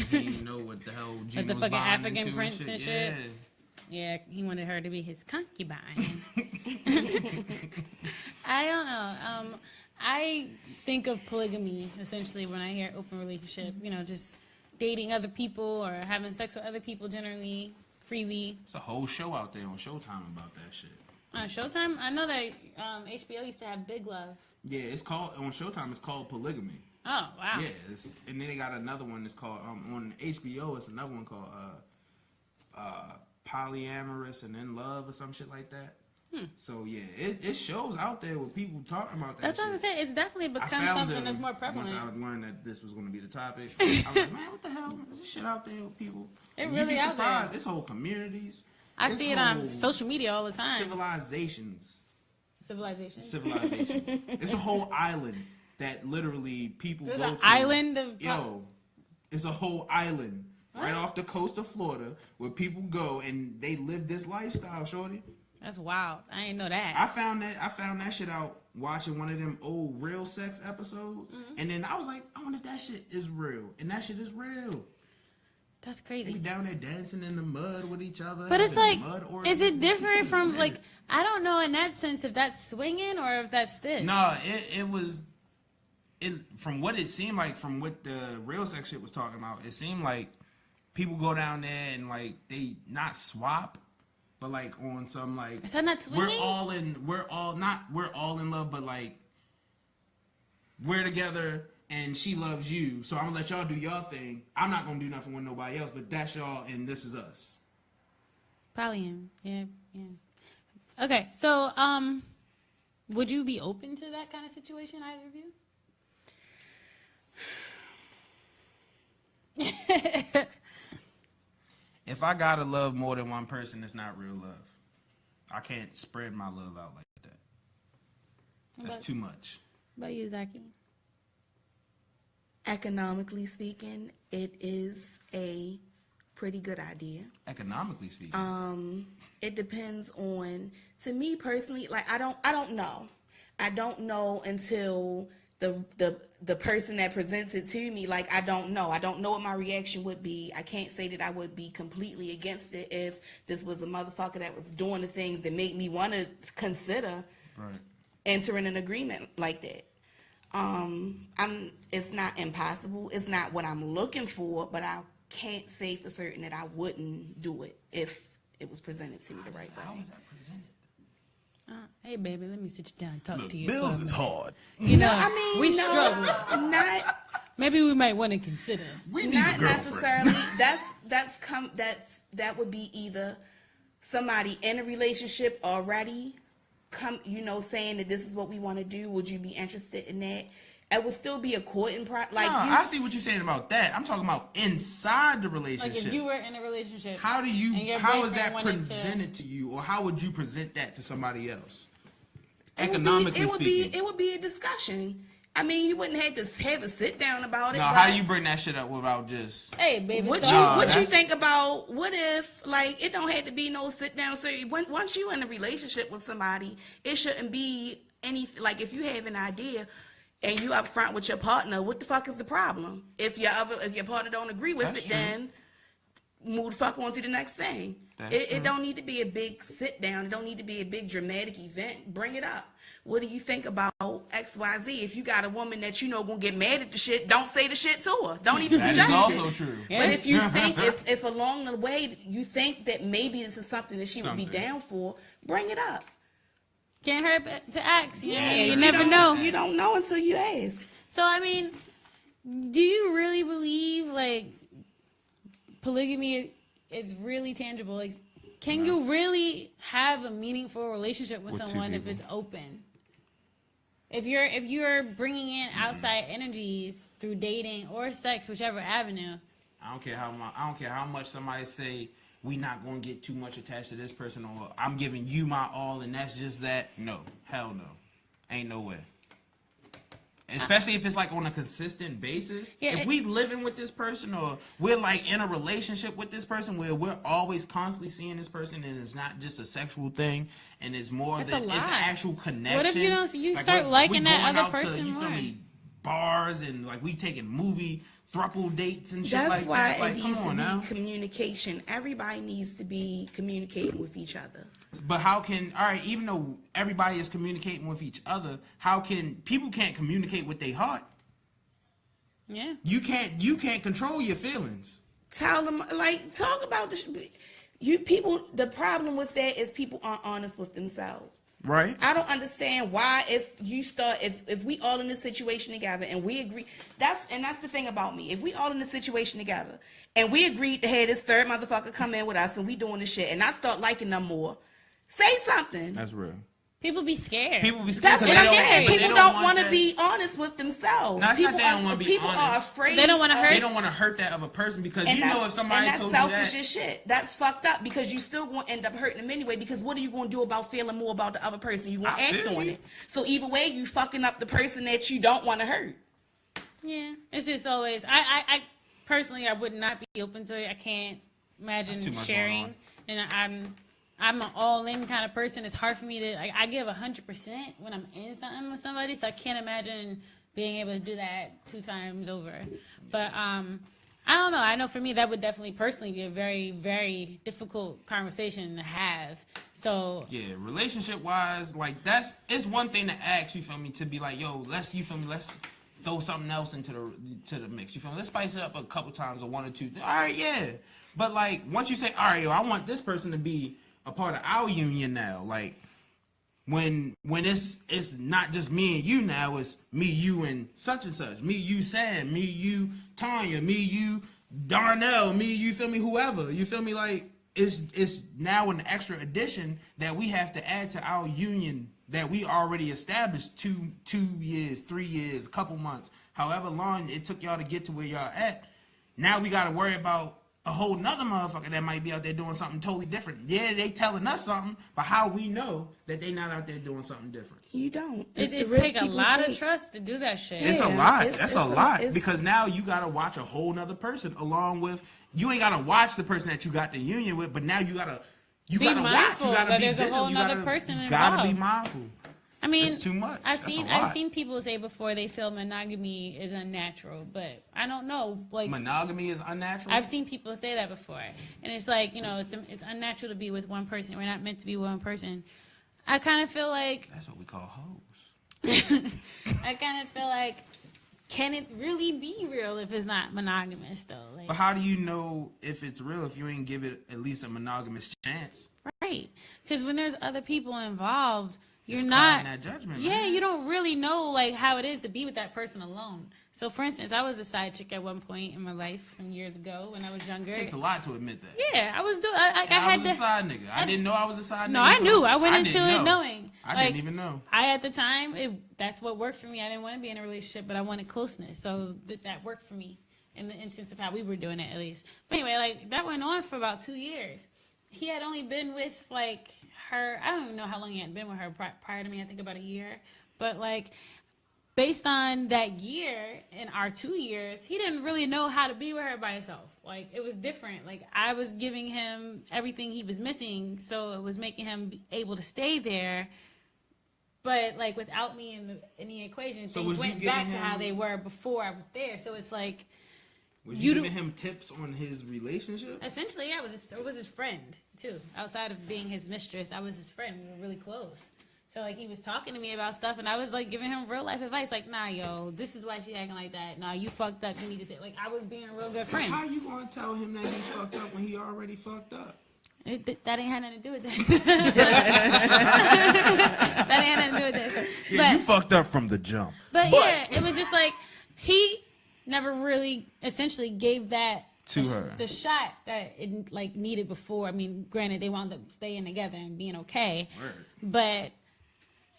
He didn't know what the hell Gina Like the was fucking buying African into prince and shit. Yeah. Yeah, he wanted her to be his concubine. I don't know. I think of polygamy essentially when I hear open relationship. You know, just dating other people or having sex with other people generally, freely. It's a whole show out there on Showtime about that shit. Showtime? I know that HBO used to have Big Love. Yeah, it's called, on Showtime, it's called Polygamy. Oh, wow. Yeah, and then they got another one that's called, on HBO, it's another one called Polyamorous and In Love or some shit like that. So yeah, it shows out there with people talking about that. That's what I'm saying. It's definitely become something that's more prevalent. Once I learned that this was going to be the topic, I was like, man, what the hell? Is this shit out there with people? It really out there. It's whole communities. I see it on social media all the time. Civilizations. Civilizations. It's a whole island that literally people There's go an to. island of... Yo, it's a whole island right off the coast of Florida where people go and they live this lifestyle, shorty. That's wild. I didn't know that. I found that shit out watching one of them old Real Sex episodes, and then I was like, I wonder if that shit is real, and that shit is real. That's crazy. They be down there dancing in the mud with each other. But it's like, is it different from like? I don't know in that sense if that's swinging or if that's this. No, it was. From what it seemed like, from what the Real Sex shit was talking about, it seemed like people go down there and like they not swap. But like on some like, is that not swinging? We're all in love, but like we're together and she loves you. So I'm gonna let y'all do y'all thing. I'm not gonna do nothing with nobody else, but that's y'all and this is us. Polyam, yeah. Okay, so would you be open to that kind of situation, either of you? If I gotta love more than one person, it's not real love. I can't spread my love out like that. That's too much. What about you, Zaki? Economically speaking, it is a pretty good idea. Economically speaking, it depends on. To me personally, like I don't know. I don't know until the person that presents it to me. Like I don't know what my reaction would be. I can't say that I would be completely against it if this was a motherfucker that was doing the things that make me want to consider entering an agreement like that. It's not impossible. It's not what I'm looking for, but I can't say for certain that I wouldn't do it if it was presented to me the right way. How is that presented? Hey, baby, let me sit you down and talk to you. Bills is hard. You know, I mean, we no, struggle. Maybe we might want to consider. Not necessarily. That would be either somebody in a relationship already, saying that this is what we want to do. Would you be interested in that? It would still be a courting I see what you're saying about that. I'm talking about inside the relationship. Like if you were in a relationship, how is that presented to you, or how would you present that to somebody else? Economically speaking, it would be a discussion. I mean, you wouldn't have to have a sit down about it. No, how do you bring that shit up without just? Hey, baby. What you think about? What if it don't have to be no sit down? So once you in a relationship with somebody, it shouldn't be anything. Like if you have an idea and you up front with your partner, what the fuck is the problem? If your partner don't agree with it, then move the fuck on to the next thing. It don't need to be a big sit down. It don't need to be a big dramatic event. Bring it up. What do you think about XYZ? If you got a woman that gonna get mad at the shit, don't say the shit to her. Don't even suggest it. That is also true. But if you think, if along the way you think that maybe this is something that she would be down for, bring it up. Can't hurt to ask. You never know. You don't know until you ask. So I mean, do you really believe like polygamy is really tangible? Like, can you really have a meaningful relationship with someone if it's open? If you're bringing in outside energies through dating or sex, whichever avenue. I don't care how much somebody say we not gonna get too much attached to this person, or I'm giving you my all and that's just that. No, hell no, ain't no way. Especially if it's like on a consistent basis. If we living with this person, or we're like in a relationship with this person where we're always constantly seeing this person, and it's not just a sexual thing, and it's more than it's an actual connection. What if you don't? You start liking that other person more. You feel me? Bars and like we taking movie throuple dates and shit That's like why that. Like, it come needs to on be now. communication. Everybody needs to be communicating with each other. But how can, all right, even though everybody is communicating with each other, how can people can't communicate with their heart? Yeah. You can't control your feelings. Tell them, like, talk about you people. The problem with that is people aren't honest with themselves. Right. I don't understand why if we all in this situation together and we agree, that's the thing about me. If we all in this situation together and we agreed to have this third motherfucker come in with us and we doing this shit and I start liking them more, say something. That's real. People be scared. People be scared. That's what I'm saying. People don't want to that. be honest with themselves. No, it's people not that they don't want to be people honest. are afraid. They don't want to hurt. They don't want to hurt that other person because you know if somebody told you that's that. selfish as shit. That's fucked up because you still going to end up hurting them anyway. Because what are you going to do about feeling more about the other person? You going to act on it. So either way, you fucking up the person that you don't want to hurt. Yeah, it's just always. I personally, I would not be open to it. I can't imagine sharing, and I'm an all-in kind of person. It's hard for me to, I give 100% when I'm in something with somebody, so I can't imagine being able to do that 2 times over. But I don't know. I know for me that would definitely personally be a very, very difficult conversation to have. So yeah, relationship-wise, like it's one thing to ask, you feel me, to be like, yo, let's throw something else into the mix. You feel me? Let's spice it up a couple times or 1 or 2. All right, yeah. But like once you say, all right, yo, I want this person to be a part of our union now, like when it's not just me and you now, it's me, you, and such, me, you, Sam, me, you, Tanya, me, you, Darnell, me, you feel me, whoever, you feel me, like it's now an extra addition that we have to add to our union that we already established 2 years, 3 years, a couple months, however long it took y'all to get to where y'all at. Now we got to worry about a whole nother motherfucker that might be out there doing something totally different. Yeah, they telling us something, but how we know that they not out there doing something different? You don't. it take a lot of trust to do that shit. It's a lot. It's a lot it's, because now you gotta watch a whole nother person along with. You ain't gotta watch the person that you got the union with, but now you gotta watch. You gotta that be there's a whole vigilant. nother person You gotta be involved. mindful. I mean, it's too much. I've seen people say before they feel monogamy is unnatural, but I don't know. Like monogamy is unnatural. I've seen people say that before, and it's like, you know, it's unnatural to be with one person. We're not meant to be one person. I kind of feel like that's what we call hoes. I kind of feel like, can it really be real if it's not monogamous though? Like, but how do you know if it's real if you ain't give it at least a monogamous chance? Right, because when there's other people involved. You're it's not that judgment, yeah, man. you don't really know like how it is to be with that person alone. So for instance, I was a side chick at one point in my life some years ago when I was younger. It takes a lot to admit that. Yeah, I was doing I had was a side nigga. I didn't know I was a side nigga. No, I knew. I went into it knowing. I didn't even know. I at the time that's what worked for me. I didn't want to be in a relationship, but I wanted closeness. So that worked for me in the instance of how we were doing it at least. But anyway, like that went on for about 2 years. He had only been with like her, I don't even know how long he had been with her prior to me, I think about a year. But like based on that year and our 2 years, he didn't really know how to be with her by himself. Like it was different. Like I was giving him everything he was missing, so it was making him able to stay there. But like without me in the equation, so things went back to how they were before I was there. So it's like was you giving him tips on his relationship? Essentially, yeah, I was his friend too. Outside of being his mistress, I was his friend. We were really close. So like he was talking to me about stuff, and I was like giving him real life advice. Like, nah, yo, this is why she acting like that. Nah, you fucked up. You need to say like I was being a real good friend. How you gonna tell him that he fucked up when he already fucked up? That ain't had nothing to do with this. That ain't had nothing to do with this. Yeah, you fucked up from the jump. But yeah, it was just like he never really essentially gave that to her the shot that it like needed before. I mean, granted they wound up staying together and being okay. Word. But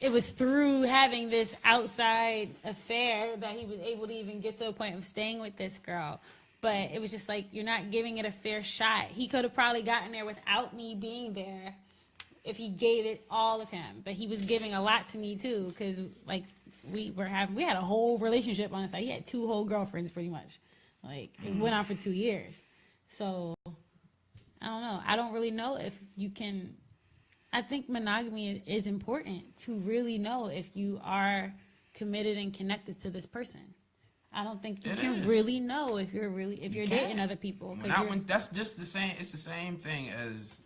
it was through having this outside affair that he was able to even get to a point of staying with this girl. But it was just like, you're not giving it a fair shot. He could have probably gotten there without me being there if he gave it all of him. But he was giving a lot to me too, because like we had a whole relationship on the side. He had 2 whole girlfriends pretty much. Like it went on for 2 years. So I don't know. I don't really know if you can. I think monogamy is important to really know if you are committed and connected to this person. I don't think you It can is. really know if you're dating can't. other people. 'Cause That's just the same. It's the same thing as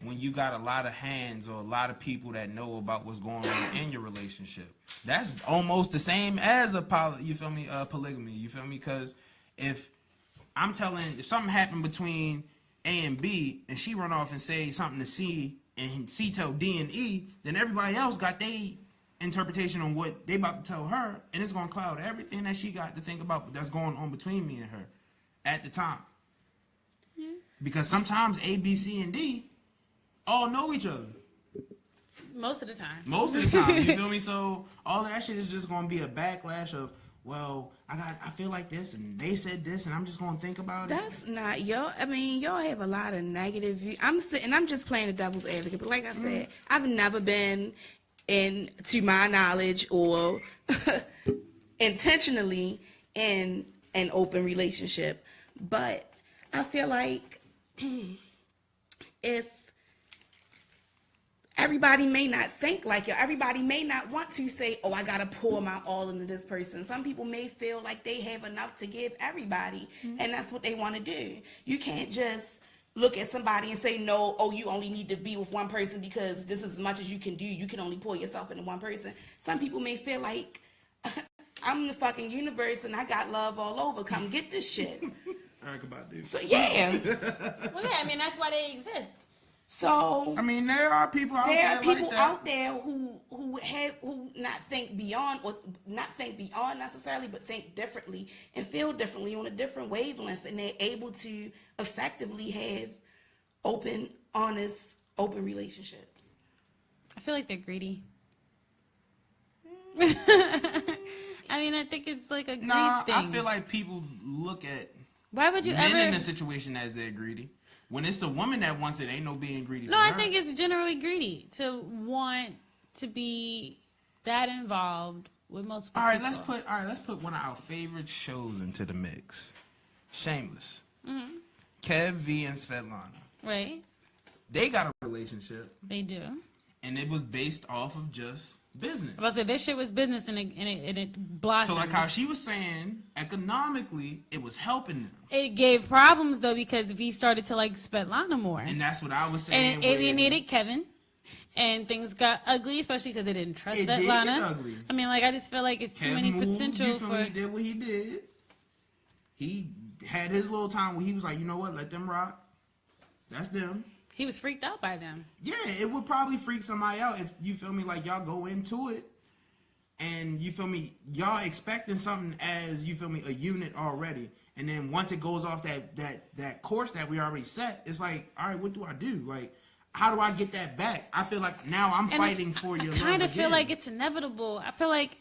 when you got a lot of hands or a lot of people that know about what's going on in your relationship. That's almost the same as polygamy. You feel me? Because if something happened between A and B, and she run off and say something to C, and C tell D and E, then everybody else got their interpretation on what they about to tell her, and it's gonna cloud everything that she got to think about that's going on between me and her at the time. Yeah. Because sometimes A, B, C, and D all know each other. most of the time. Most of the time, you feel me? So all of that shit is just gonna be a backlash of, well, I feel like this, and they said this, and I'm just gonna think about it. That's not y'all. I mean, y'all have a lot of negative views. I'm just playing the devil's advocate. But like I said, I've never been in, to my knowledge, or intentionally in an open relationship. But I feel like if everybody may not think like you, everybody may not want to say, oh, I gotta pour my all into this person. Some people may feel like they have enough to give everybody, and that's what they want to do. You can't just look at somebody and say, no, oh, you only need to be with one person because this is as much as you can do. You can only pour yourself into one person. Some people may feel like, I'm the fucking universe and I got love all over. Come get this shit. So yeah. Well, yeah, I mean, that's why they exist. So I mean, there are people out there. There are people like that. out there who not think beyond, or not think beyond necessarily, but think differently and feel differently on a different wavelength, and they're able to effectively have open, honest, open relationships. I feel like they're greedy. I mean, I think it's like a greed thing. I feel like people look at why would you men ever in a situation as they're greedy. When it's the woman that wants it, ain't no being greedy. No, I think it's generally greedy to want to be that involved with multiple people. Let's put one of our favorite shows into the mix. Shameless. Mm-hmm. Kev, V, and Svetlana. Right. They got a relationship. They do. And it was based off of just business. I was about to say, this shit was business and it blossomed. So like how she was saying, economically, it was helping them. It gave problems though because V started to like Svetlana more. And that's what I was saying. And it alienated Kevin. And things got ugly, especially because they didn't trust Svetlana. Did get ugly. I mean, like, I just feel like it's too many potential for... He did what he did. He had his little time where he was like, you know what, let them rock. That's them. He was freaked out by them. Yeah, it would probably freak somebody out if, you feel me, like y'all go into it and, you feel me, y'all expecting something as, you feel me, a unit already. And then once it goes off that course that we already set, it's like, all right, what do I do? Like, how do I get that back? I feel like now I'm fighting for your love. I kind of feel like it's inevitable. I feel like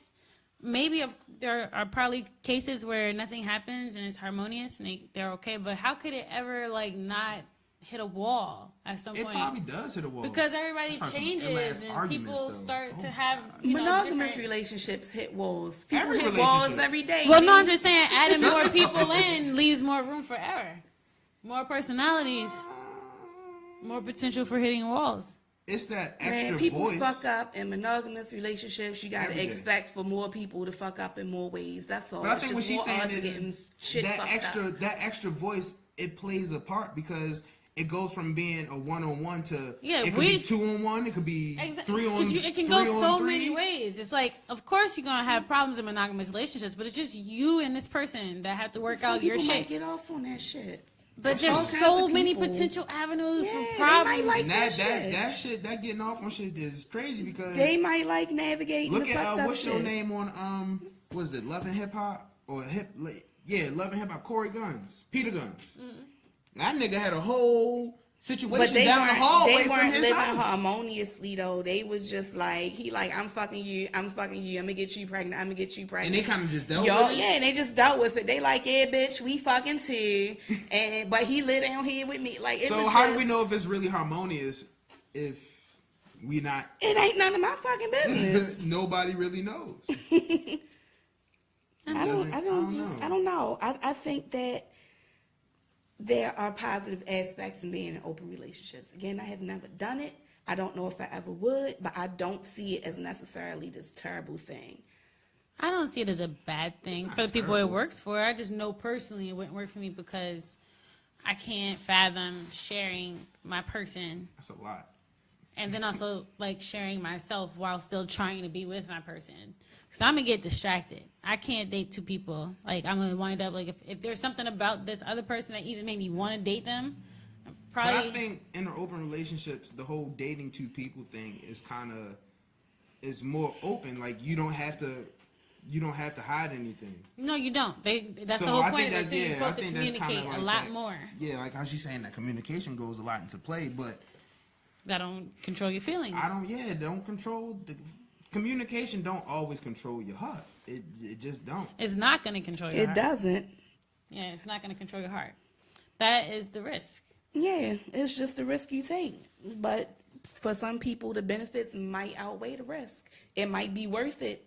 maybe there are probably cases where nothing happens and it's harmonious and they're okay, but how could it ever, like, not hit a wall at some point? It probably does hit a wall. Because everybody changes and people start to have monogamous relationships hit walls. People hit walls every day. Well, no, I'm just saying adding more people in leaves more room for error. More personalities. More potential for hitting walls. It's that extra Man, people voice. fuck up in monogamous relationships. You got to expect for more people to fuck up in more ways. That's all. But I think what she's saying is that extra voice, it plays a part because it goes from being a one-on-one to it could be two-on-one, it could be three-on-three. It can go so many ways. It's like, of course you're gonna have problems in monogamous relationships, but it's just you and this person that have to work out your shit. Might get off on that shit. But there's so many potential avenues for problems. They might like and that shit, that getting off on shit is crazy because they might like navigating. Look the at what's shit. your name on what is it, Love and Hip Hop or Love and Hip Hop? Corey Guns, Peter Guns. Mm-hmm. That nigga had a whole situation down the hallway from his house. They weren't living harmoniously though. They was just like I'm fucking you, I'm gonna get you pregnant, I'm gonna get you pregnant. And they kind of just dealt with it. Yeah, and they just dealt with it. They like, yeah, bitch, we fucking too. But he lit down here with me. Like, so how do we know if it's really harmonious if we not? It ain't none of my fucking business. Nobody really knows. I don't know. I think that there are positive aspects in being in open relationships. Again, I have never done it. I don't know if I ever would, but I don't see it as necessarily this terrible thing. I don't see it as a bad thing not for the people it terrible. works for. I just know personally it wouldn't work for me because I can't fathom sharing my person That's a lot. and then also like sharing myself while still trying to be with my person. Because I'm going to get distracted. I can't date two people. Like, I'm going to wind up, like, if there's something about this other person that even made me want to date them, But I probably. think in open relationships, the whole dating two people thing is kind of is more open. Like you don't have to hide anything. No, you don't. That's So the whole I point think of it. that's So you're I supposed to think that's communicate kind of a like lot that. more. Yeah, like how she's saying that communication goes a lot into play, but That don't control your feelings. don't control the communication. Don't always control your heart. It just don't. It's not going to control your It heart. doesn't. Yeah, it's not going to control your heart. That is the risk. Yeah, it's just the risk you take. But for some people, the benefits might outweigh the risk. It might be worth it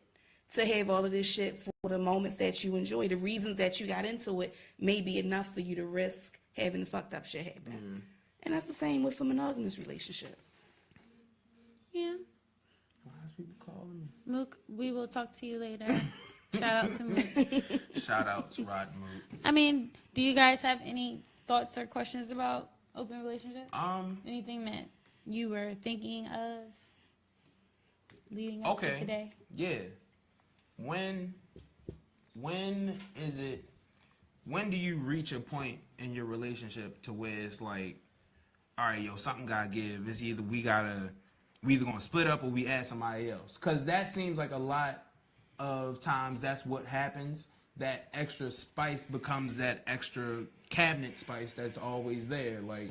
to have all of this shit for the moments that you enjoy. The reasons that you got into it may be enough for you to risk having the fucked up shit happen. Mm-hmm. And that's the same with a monogamous relationship. Yeah. Why is people calling me? Mook, we will talk to you later. Shout out to Mook. Shout out to Rod Mood. I mean, do you guys have any thoughts or questions about open relationships? Anything that you were thinking of leading up to today? Yeah. When do you reach a point in your relationship to where it's like, all right, yo, something gotta give. It's either we either gonna split up or we add somebody else. Cause that seems like a lot of times that's what happens. That extra spice becomes that extra cabinet spice that's always there. Like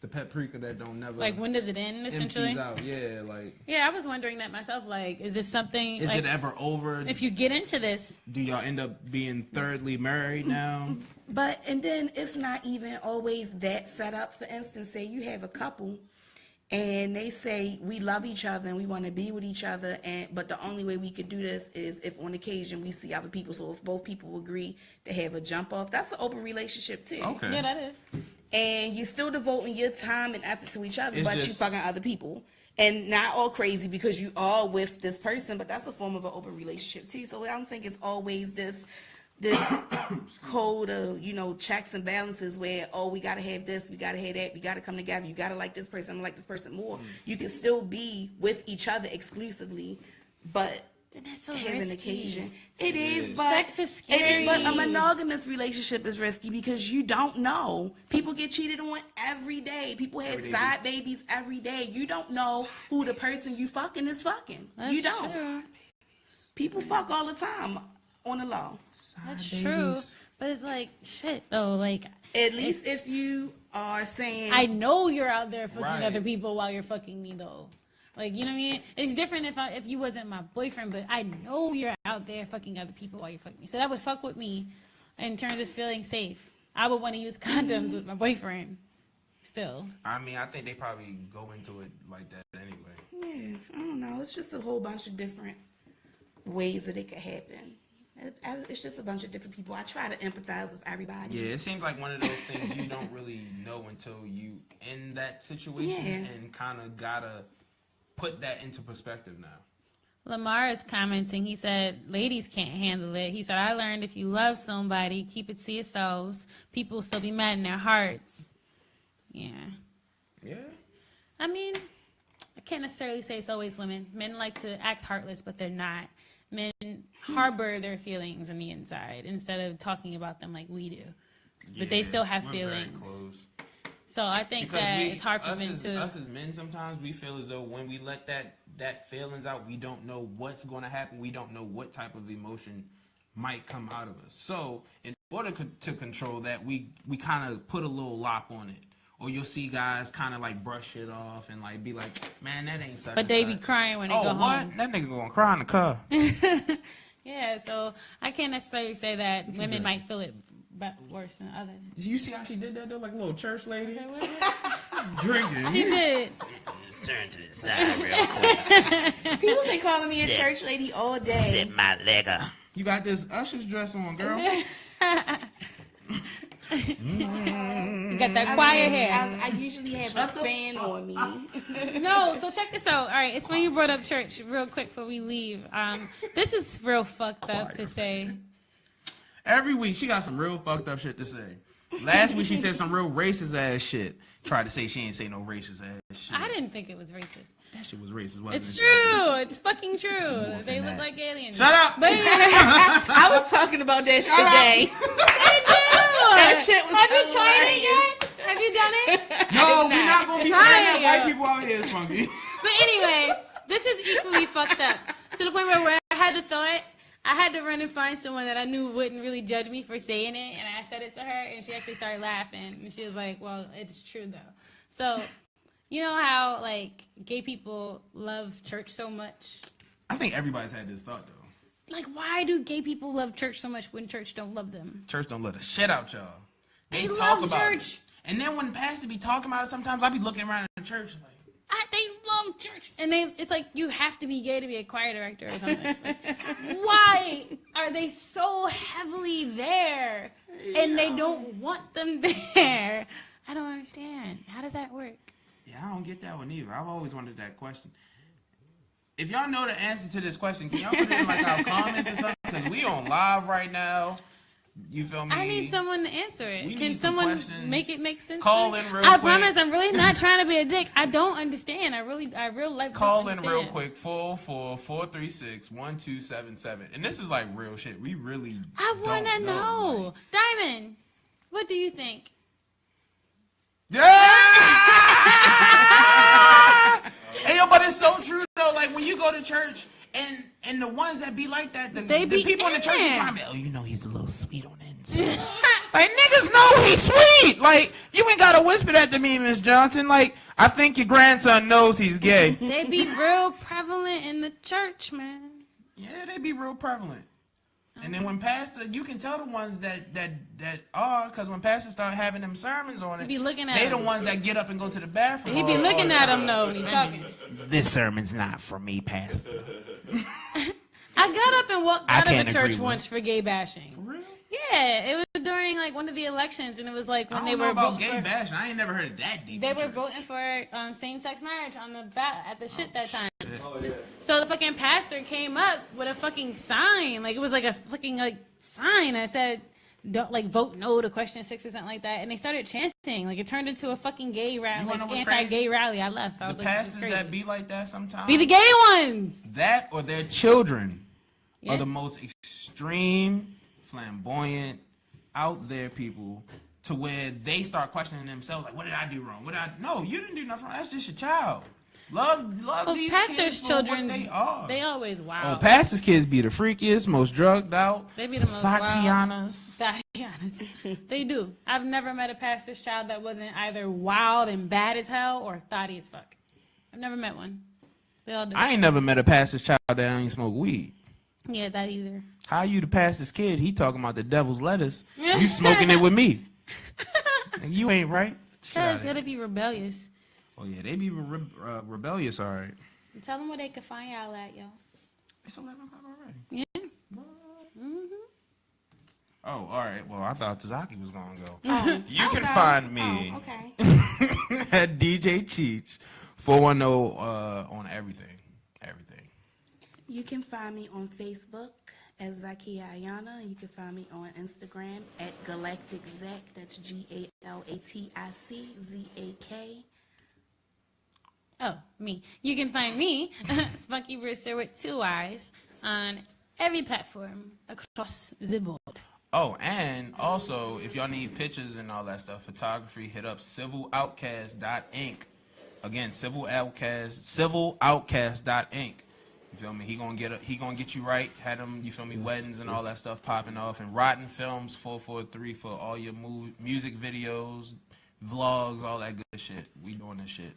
the paprika that don't never Like, when does it end, essentially? empties out. Yeah, like Yeah, I was wondering that myself. Like, is this something... is like, it ever over? if you get into this... Do y'all end up being thirdly married now? And then it's not even always that set up. For instance, say you have a couple and they say we love each other and we want to be with each other, but the only way we could do this is if on occasion we see other people. So if both people agree to have a jump off, that's an open relationship too. Okay. Yeah, that is. And you're still devoting your time and effort to each other, It's but you just- fucking other people. And not all crazy because you are with this person, but that's a form of an open relationship too. So I don't think it's always this code of, checks and balances where, oh, we gotta have this, we gotta have that, we gotta come together, you gotta like this person, I'm like this person more. You can still be with each other exclusively, but Then that's so have an risky. occasion. It is, but Sex is scary. But a monogamous relationship is risky because you don't know. People get cheated on every day. People have Every day. side babies every day. You don't know who the person you fucking is fucking. You That's don't. true. People fuck all the time on the low. That's true. But it's like, shit, though. Like, At least if you are saying, I know you're out there fucking Right. other people while you're fucking me, though. Like, you know what I mean? It's different if you wasn't my boyfriend, but I know you're out there fucking other people while you're fucking me. So that would fuck with me in terms of feeling safe. I would want to use condoms with my boyfriend still. I mean, I think they probably go into it like that anyway. yeah, I don't know. It's just a whole bunch of different ways that it could happen. It's just a bunch of different people. I try to empathize with everybody. Yeah, it seems like one of those things you don't really know until you in that situation Yeah. and kind of gotta put that into perspective now. Lamar is commenting. He said, ladies can't handle it. He said, I learned if you love somebody, keep it to yourselves. People will still be mad in their hearts. Yeah. Yeah. I mean, I can't necessarily say it's always women. Men like to act heartless, but they're not. Men harbor their feelings on the inside instead of talking about them like we do. But they still have we're very feelings. close. So I think Because that it's hard for us men as, to... us as men, sometimes we feel as though when we let that feelings out, we don't know what's going to happen. We don't know what type of emotion might come out of us. So in order to control that, we kind of put a little lock on it. Or you'll see guys kind of like brush it off and like be like, man, that ain't such. But they be crying when they go what? home. That nigga gonna cry in the car. Yeah, so I can't necessarily say that women doing? might feel it worse than others. You see how she did that though, like a little church lady Say, what is it? drinking. She did. Let's turn to the side real quick. People been calling me a Sit. church lady all day. Sit my leg up. You got this Usher's dress on, girl. You got that choir hair. I usually have a fan on me. No, so check this out. All right, it's when you brought up church real quick before we leave. This is real fucked up to say. Every week she got some real fucked up shit to say. Last week she said some real racist ass shit. Tried to say she ain't say no racist ass shit. I didn't think it was racist. That shit was racist, wasn't It's it? true. It's fucking true. They look that. like aliens. Shut up! But I was talking about that today. That shit was Have you tried it yet? Have you done it? No, we're not gonna be Try saying it, that white yo. people out here is funky. But anyway, this is equally fucked up. To the point where I had the thought, I had to run and find someone that I knew wouldn't really judge me for saying it, and I said it to her, and she actually started laughing, and she was like, well, it's true, though. So, you know how, like, gay people love church so much? I think everybody's had this thought, though. Like, why do gay people love church so much when church don't love them? Church don't let a shit out y'all. They talk love about church. it. And then when the pastor be talking about it, sometimes I be looking around in the church like, They love church. And it's like, you have to be gay to be a choir director or something. Like, why are they so heavily there and they don't want them there? I don't understand. How does that work? yeah, I don't get that one either. I've always wondered that question. If y'all know the answer to this question, can y'all put it in like our comments or something? Because we on live right now. You feel me? I need someone to answer it. We Can need some someone questions. make it make sense? Call to me? in real I quick. promise I'm really not trying to be a dick. I don't understand. I real life Call don't in real understand. quick, 444-436-1277. And this is like real shit. We really I don't want to know. Like, Diamond, what do you think? yeah! Hey, yo, but it's so true though. Like when you go to church and the ones that be like that, the be people in the in church be there. trying to be, oh, you know he's a little sweet on the inside. Like niggas know he's sweet. Like you ain't gotta whisper that to me, Miss Johnson. Like I think your grandson knows he's gay. They be real prevalent in the church, man. Yeah, they be real prevalent. And then when pastor, you can tell the ones that are, because when pastors start having them sermons on it, Be looking at they the them. ones that get up and go to the bathroom. He be all looking the at time. him though when he talking. This sermon's not for me, pastor. I got up and walked I out of can't a agree church with once for gay bashing. For real? Yeah, it was during like one of the elections, and it was like I when don't they know were about voting gay for, bashing. I ain't never heard of that deep. they in were church. voting for same-sex marriage on the at the shit that time. Oh, yeah. So the fucking pastor came up with a fucking sign, like it was like a fucking like sign that said, "Don't like vote no to question 6" or something like that, and they started chanting. Like it turned into a fucking gay rally, You wanna like know what's anti-gay crazy? rally. I left. I The was like, this is pastors crazy. that be like that sometimes. Be the gay ones. That or their children Yeah. are the most extreme, flamboyant, out there people to where they start questioning themselves like, what did I do wrong? No, you didn't do nothing wrong. That's just your child. Love Well, these pastors' kids for children, what they are. they always Oh, wild. pastors' kids be the freakiest, most drugged out. They be the most wild. Tatianas. Tatianas. They do. I've never met a pastor's child that wasn't either wild and bad as hell or thotty as fuck. I've never met one. They all do. I ain't never met a pastor's child that ain't smoke weed. Yeah, that either. How you the pastor's kid? He talking about the devil's lettuce. You smoking it with me. You ain't right. Shit Cause outta it's here. gotta be rebellious. Oh yeah, they be rebellious, all right. Tell them where they can find y'all at, yo. It's 11 o'clock already. Yeah. Oh, all right. Well, I thought Tazaki was gonna go. Oh, You can okay. find me Oh, okay. at DJ Cheech 410 on everything. You can find me on Facebook as Zakia Ayana. You can find me on Instagram at Galactic Zach. That's GALATICZAK. Oh, me. You can find me, Spunky Brewster with 2 eyes, on every platform across the board. Oh, and also, if y'all need pictures and all that stuff, photography, hit up civiloutcast.inc. Again, civiloutcast.inc. You feel me? He gonna get you right. Had them, you feel me, weddings and all that stuff popping off. And Rotten Films 443 for all your music videos, vlogs, all that good shit. We doing this shit.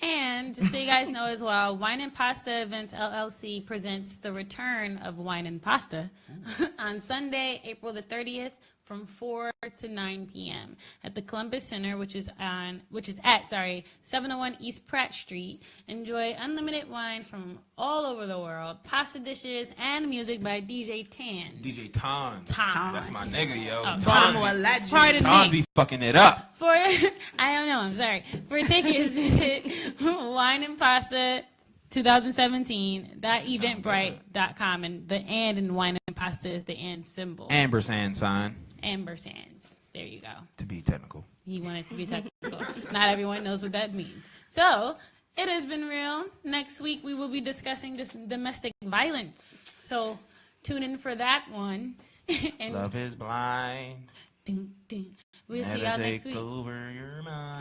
And just so you guys know as well, Wine and Pasta Events LLC presents the return of Wine and Pasta on Sunday, April the 30th from 4 to 9 p.m. at the Columbus Center, which is at 701 East Pratt Street. Enjoy unlimited wine from all over the world, pasta dishes, and music by DJ Tans. DJ Tons. Tons. That's my nigga, yo. Oh, Baltimore legend. Pardon Tons me. be fucking it up. For I don't know. I'm sorry. For tickets, visit Wine and Pasta 2017.eventbrite.com, and the and in Wine and Pasta is the and symbol. Ampersand sign. Ambersands. There you go. To be technical. He wanted to be technical. Not everyone knows what that means. So it has been real. Next week we will be discussing this domestic violence. So tune in for that one. And Love is blind. we'll see Never y'all take next week. over your mind.